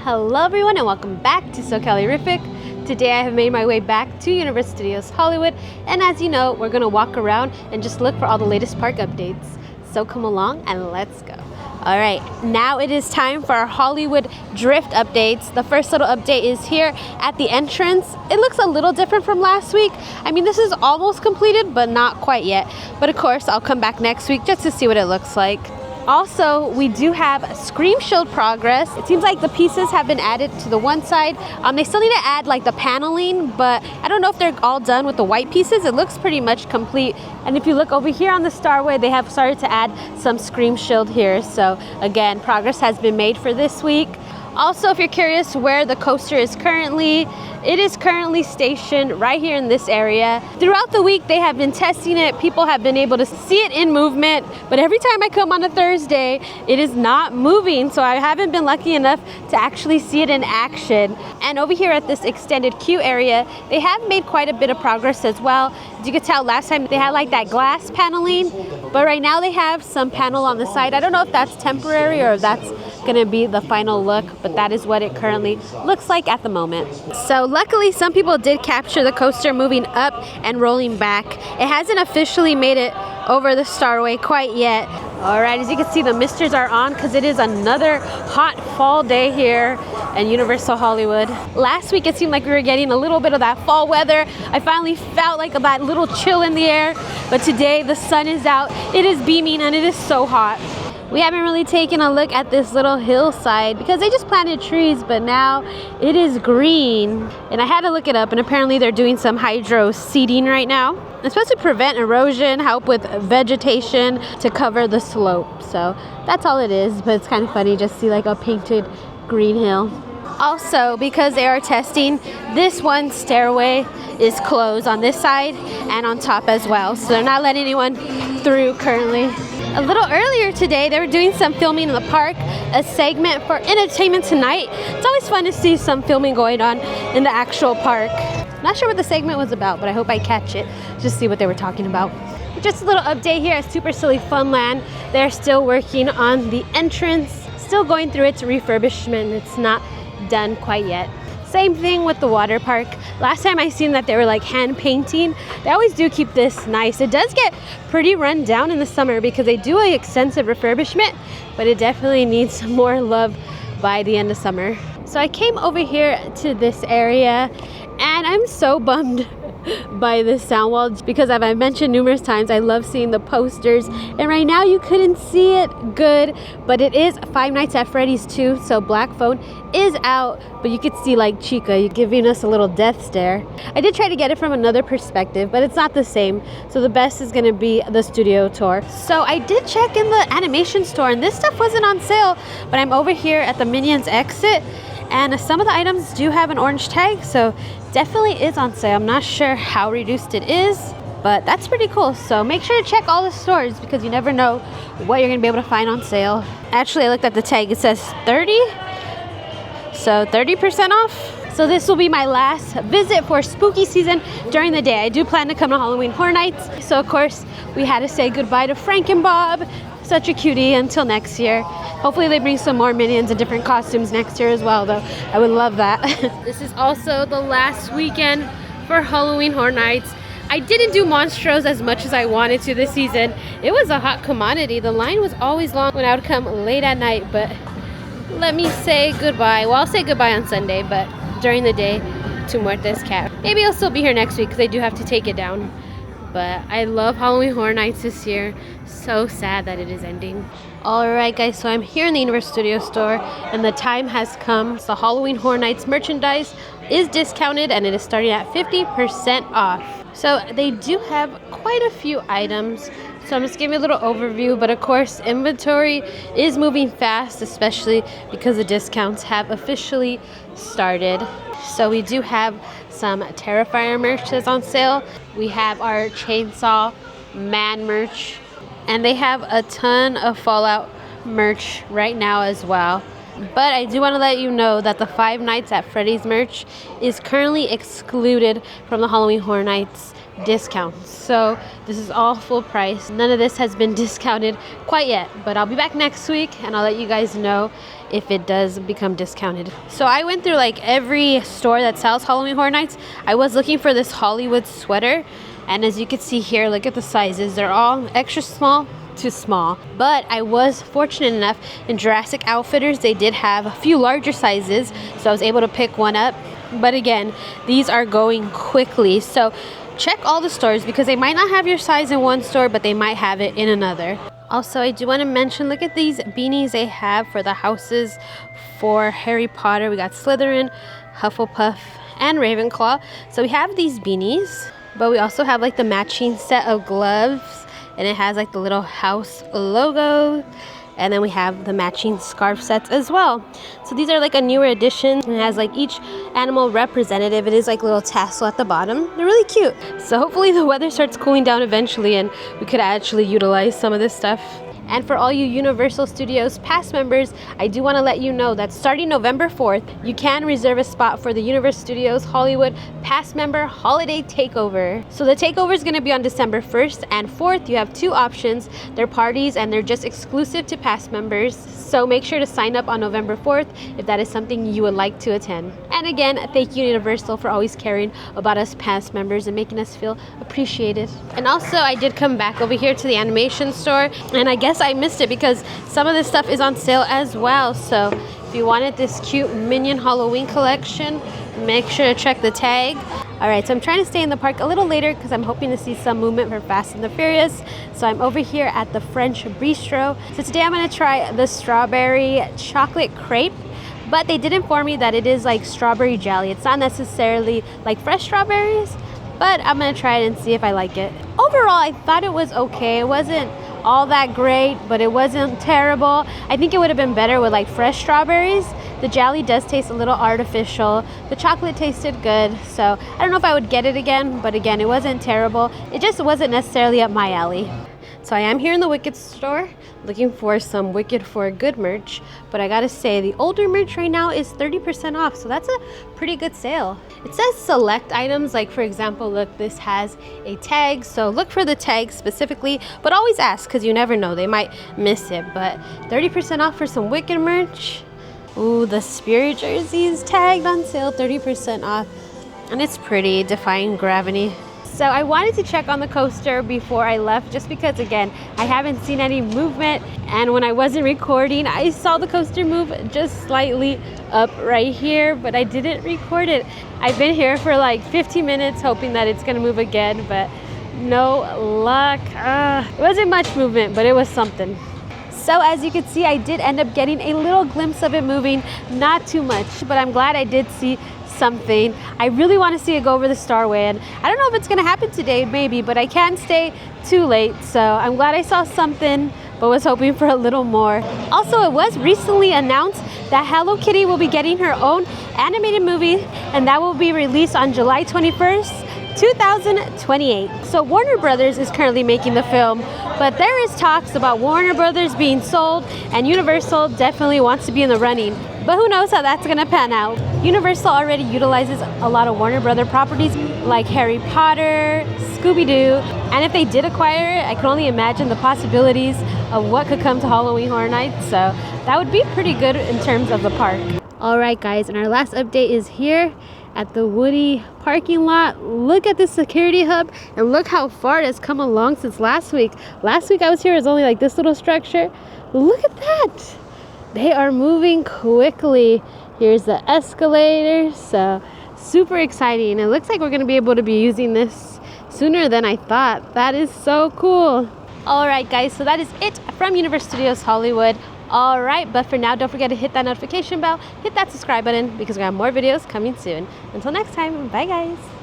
Hello everyone and welcome back to SoCaliRific. Today I have made my way back to Universal Studios Hollywood, and as you know, we're going to walk around and just look for all the latest park updates. So come along and let's go. Alright, now it is time for our Hollywood Drift updates. The first little update is here at the entrance. It looks a little different from last week. I mean, this is almost completed, but not quite yet. But of course, I'll come back next week just to see what it looks like. Also, we do have Scream Shield progress. It seems like the pieces have been added to the one side. They still need to add like the paneling, but I don't know if they're all done with the white pieces. It looks pretty much complete. And if you look over here on the Starway, they have started to add some Scream Shield here. So again, progress has been made for this week. Also, if you're curious where the coaster is currently, it is currently stationed right here in this area. Throughout the week, they have been testing it. People have been able to see it in movement, but every time I come on a Thursday, it is not moving. So I haven't been lucky enough to actually see it in action. And over here at this extended queue area, they have made quite a bit of progress as well. As you could tell, last time they had like that glass paneling, but right now they have some panel on the side. I don't know if that's temporary or if that's gonna be the final look, but that is what it currently looks like at the moment. So luckily some people did capture the coaster moving up and rolling back. It hasn't officially made it over the Starway quite yet. All right, as you can see, the misters are on because it is another hot fall day here in Universal Hollywood. Last week it seemed like we were getting a little bit of that fall weather. I finally felt like that little chill in the air, but today the sun is out, it is beaming, and it is so hot. We haven't really taken a look at this little hillside because they just planted trees, but now it is green. And I had to look it up, and apparently they're doing some hydro seeding right now. It's supposed to prevent erosion, help with vegetation to cover the slope. So that's all it is, but it's kind of funny just see like a painted green hill. Also, because they are testing, this one stairway is closed on this side and on top as well. So they're not letting anyone through currently. A little earlier today, they were doing some filming in the park, a segment for Entertainment Tonight. It's always fun to see some filming going on in the actual park. Not sure what the segment was about, but I hope I catch it, just see what they were talking about. Just a little update here at Super Silly Funland. They're still working on the entrance, still going through its refurbishment. It's not done quite yet. Same thing with the water park. Last time I seen that they were like hand painting. They always do keep this nice. It does get pretty run down in the summer because they do an extensive refurbishment, but it definitely needs some more love by the end of summer. So I came over here to this area and I'm so bummed by this sound wall because, as I mentioned numerous times, I love seeing the posters, and right now you couldn't see it good, but it is Five Nights at Freddy's 2, so Black Phone is out, but you could see like Chica giving us a little death stare. I did try to get it from another perspective, but it's not the same, so the best is going to be the studio tour. So I did check in the animation store, and this stuff wasn't on sale, but I'm over here at the Minions exit, and some of the items do have an orange tag, so definitely is on sale. I'm not sure how reduced it is, but that's pretty cool. So make sure to check all the stores because you never know what you're gonna be able to find on sale. Actually, I looked at the tag, it says 30, so 30% off. So this will be my last visit for spooky season during the day. I do plan to come to Halloween Horror Nights, so of course we had to say goodbye to Frank and Bob. Such a cutie until next year. Hopefully they bring some more Minions in different costumes next year as well, though. I would love that. This is also the last weekend for Halloween Horror Nights. I didn't do Monstros as much as I wanted to this season. It was a hot commodity. The line was always long when I would come late at night, but let me say goodbye. Well, I'll say goodbye on Sunday, but during the day to Muertes Cat. Maybe I'll still be here next week because I do have to take it down. But I love Halloween Horror Nights this year. So sad that it is ending. Alright guys, so I'm here in the Universal Studios store and the time has come. So Halloween Horror Nights merchandise is discounted and it is starting at 50% off. So they do have quite a few items. So I'm just giving you a little overview, but of course inventory is moving fast, especially because the discounts have officially started. So we do have some Terrifier merch that's on sale. We have our Chainsaw Man merch, and they have a ton of Fallout merch right now as well. But I do want to let you know that the Five Nights at Freddy's merch is currently excluded from the Halloween Horror Nights discounts. So this is all full price. None of this has been discounted quite yet, but I'll be back next week and I'll let you guys know if it does become discounted. So I went through like every store that sells Halloween Horror Nights. I was looking for this Hollywood sweater, and as you can see here, look at the sizes. They're all extra small to small, but I was fortunate enough in Jurassic Outfitters, they did have a few larger sizes, so I was able to pick one up. But again, these are going quickly, so check all the stores because they might not have your size in one store, but they might have it in another. Also, I do want to mention, look at these beanies they have for the houses for Harry Potter. We got Slytherin, Hufflepuff, and Ravenclaw. So we have these beanies, but we also have like the matching set of gloves, and it has like the little house logo. And then we have the matching scarf sets as well. So these are like a newer edition. It has like each animal representative. It is like a little tassel at the bottom. They're really cute. So hopefully the weather starts cooling down eventually and we could actually utilize some of this stuff. And for all you Universal Studios Pass members, I do want to let you know that starting November 4th, you can reserve a spot for the Universal Studios Hollywood Pass Member Holiday Takeover. So the takeover is going to be on December 1st and 4th. You have two options. They're parties and they're just exclusive to Pass members. So make sure to sign up on November 4th if that is something you would like to attend. And again, thank you Universal for always caring about us Pass members and making us feel appreciated. And also, I did come back over here to the animation store, and I guess I missed it because some of this stuff is on sale as well. So if you wanted this cute Minion Halloween collection, make sure to check the tag. Alright, so I'm trying to stay in the park a little later because I'm hoping to see some movement for Fast and the Furious. So I'm over here at the French Bistro. So today I'm going to try the strawberry chocolate crepe. But they did inform me that it is like strawberry jelly. It's not necessarily like fresh strawberries, but I'm going to try it and see if I like it. Overall, I thought it was okay. It wasn't all that great, but it wasn't terrible. I think it would have been better with like fresh strawberries. The jelly does taste a little artificial. The chocolate tasted good, so I don't know if I would get it again, but again, it wasn't terrible. It just wasn't necessarily up my alley. So I am here in the Wicked store looking for some Wicked for Good merch, but I gotta say the older merch right now is 30% off, so that's a pretty good sale. It says select items, like for example, look, this has a tag, so look for the tag specifically, but always ask because you never know, they might miss it. But 30% off for some Wicked merch. Ooh, the Spirit jersey is tagged on sale, 30% off, and it's pretty, defying gravity. So I wanted to check on the coaster before I left just because, again, I haven't seen any movement, and when I wasn't recording, I saw the coaster move just slightly up right here, but I didn't record it. I've been here for like 15 minutes hoping that it's gonna move again, but no luck. It wasn't much movement, but it was something. So as you can see, I did end up getting a little glimpse of it moving, not too much, but I'm glad I did see something. I really want to see it go over the Starway, and I don't know if it's going to happen today, maybe, but I can't stay too late, so I'm glad I saw something, but was hoping for a little more. Also, it was recently announced that Hello Kitty will be getting her own animated movie, and that will be released on July 21st, 2028. So Warner Brothers is currently making the film, but there is talks about Warner Brothers being sold, and Universal definitely wants to be in the running. But who knows how that's gonna pan out. Universal already utilizes a lot of Warner Brother properties like Harry Potter, Scooby-Doo, and if they did acquire it, I can only imagine the possibilities of what could come to Halloween Horror Nights, so that would be pretty good in terms of the park. Alright guys, and our last update is here at the Woody parking lot. Look at this security hub, and look how far it has come along since last week. Last week I was here, it was only like this little structure. Look at that! They are moving quickly. Here's the escalator, so super exciting. It looks like we're gonna be able to be using this sooner than I thought. That is so cool. All right, guys, so that is it from Universal Studios Hollywood. All right, but for now, don't forget to hit that notification bell, hit that subscribe button because we have more videos coming soon. Until next time, bye guys.